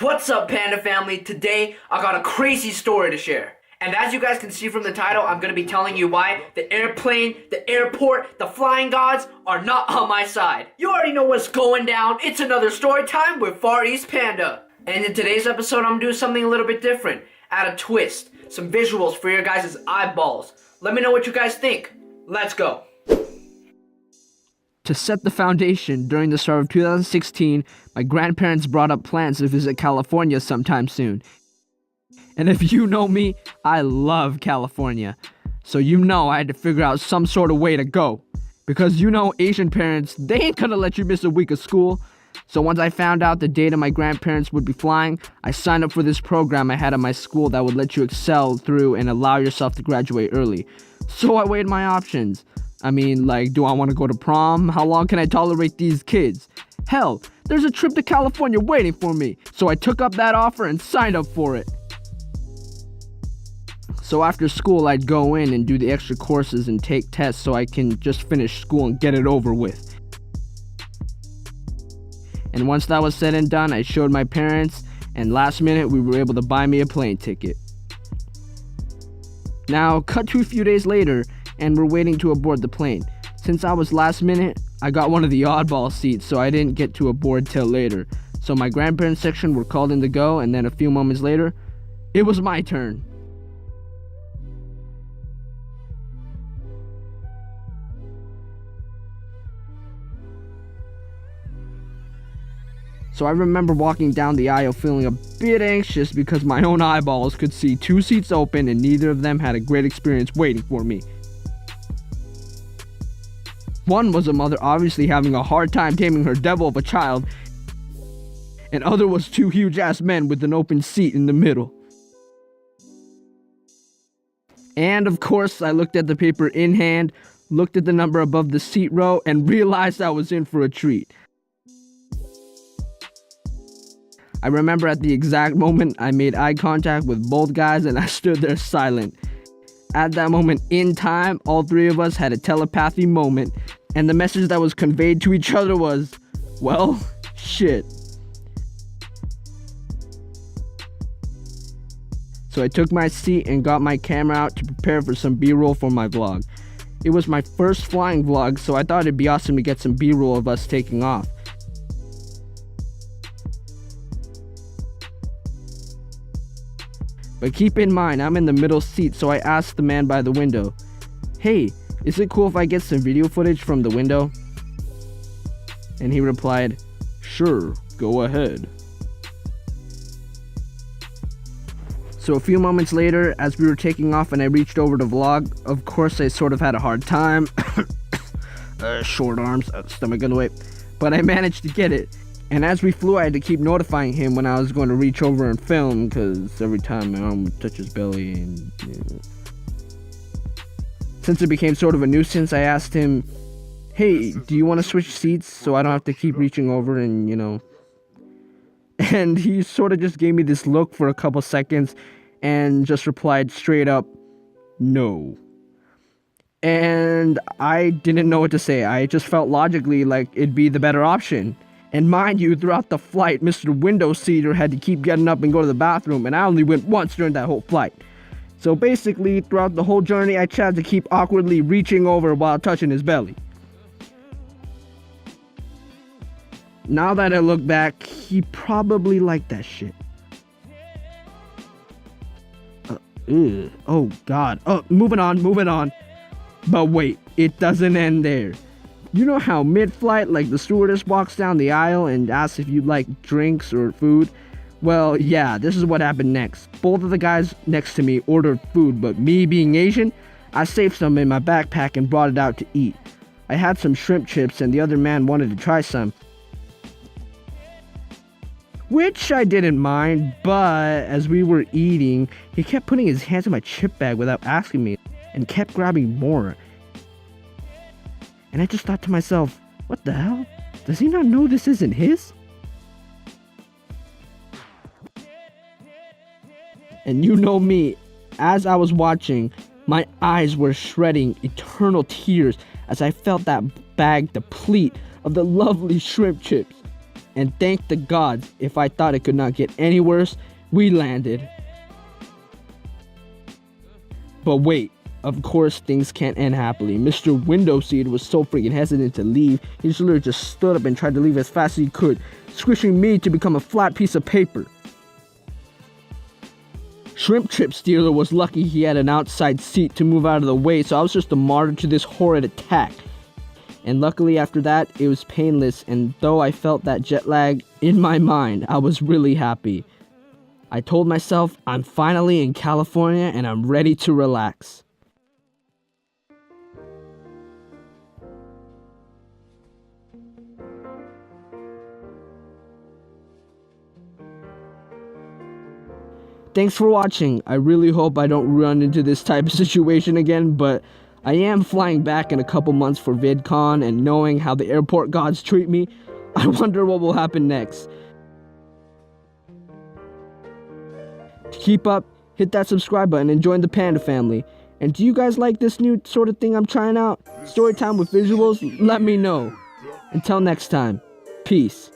What's up, Panda family? Today, I got a crazy story to share. And as you guys can see from the title, I'm going to be telling you why the airplane, the airport, the flying gods are not on my side. You already know what's going down. It's another story time with Far East Panda. And in today's episode, I'm going to do something a little bit different. Add a twist. Some visuals for your guys' eyeballs. Let me know what you guys think. Let's go. To set the foundation, during the start of 2016, my grandparents brought up plans to visit California sometime soon. And if you know me, I love California. So you know I had to figure out some sort of way to go. Because you know Asian parents, they ain't gonna let you miss a week of school. So once I found out the date of my grandparents would be flying, I signed up for this program I had at my school that would let you excel through and allow yourself to graduate early. So I weighed my options. I mean, like, do I want to go to prom? How long can I tolerate these kids? Hell, there's a trip to California waiting for me. So I took up that offer and signed up for it. So after school, I'd go in and do the extra courses and take tests so I can just finish school and get it over with. And once that was said and done, I showed my parents, and last minute, we were able to buy me a plane ticket. Now, cut to a few days later, and we're waiting to aboard the plane. Since I was last minute, I got one of the oddball seats, so I didn't get to aboard till later. So my grandparents section were called in to go, and then a few moments later, it was my turn. So I remember walking down the aisle feeling a bit anxious because my own eyeballs could see two seats open and neither of them had a great experience waiting for me. One was a mother obviously having a hard time taming her devil of a child, and other was two huge ass men with an open seat in the middle. And of course, I looked at the paper in hand, looked at the number above the seat row, and realized I was in for a treat. I remember at the exact moment I made eye contact with both guys and I stood there silent. At that moment in time, all three of us had a telepathy moment, and the message that was conveyed to each other was, well, shit. So I took my seat and got my camera out to prepare for some B-roll for my vlog. It was my first flying vlog, so I thought it'd be awesome to get some B-roll of us taking off. But keep in mind, I'm in the middle seat, so I asked the man by the window, "Hey, is it cool if I get some video footage from the window?" And he replied, "Sure, go ahead." So a few moments later, as we were taking off and I reached over to vlog, of course I sort of had a hard time. Short arms, stomach in the way. But I managed to get it. And as we flew, I had to keep notifying him when I was going to reach over and film, because every time my arm would touch his belly and... Since it became sort of a nuisance, I asked him, "Hey, do you want to switch seats so I don't have to keep reaching over and, And he sort of just gave me this look for a couple seconds and just replied straight up, "No." And I didn't know what to say. I just felt logically like it'd be the better option. And mind you, throughout the flight, Mr. Window Seater had to keep getting up and go to the bathroom, and I only went once during that whole flight. So basically, throughout the whole journey, I tried to keep awkwardly reaching over while touching his belly. Now that I look back, he probably liked that shit. Oh god. Moving on. But wait, it doesn't end there. You know how mid-flight, like the stewardess walks down the aisle and asks if you'd like drinks or food? Well, yeah, this is what happened next. Both of the guys next to me ordered food, but me being Asian, I saved some in my backpack and brought it out to eat. I had some shrimp chips and the other man wanted to try some, which I didn't mind, but as we were eating, he kept putting his hands in my chip bag without asking me and kept grabbing more. And I just thought to myself, what the hell? Does he not know this isn't his? And you know me, as I was watching, my eyes were shedding eternal tears as I felt that bag deplete of the lovely shrimp chips. And thank the gods, if I thought it could not get any worse, we landed. But wait, of course things can't end happily. Mr. Window Seed was so freaking hesitant to leave, he just literally just stood up and tried to leave as fast as he could, squishing me to become a flat piece of paper. Shrimp Trip Stealer was lucky he had an outside seat to move out of the way, so I was just a martyr to this horrid attack. And luckily after that, it was painless, and though I felt that jet lag in my mind, I was really happy. I told myself, I'm finally in California and I'm ready to relax. Thanks for watching. I really hope I don't run into this type of situation again, but I am flying back in a couple months for VidCon, and knowing how the airport gods treat me, I wonder what will happen next. To keep up, hit that subscribe button and join the Panda family. And do you guys like this new sort of thing I'm trying out? Storytime with visuals? Let me know. Until next time, peace.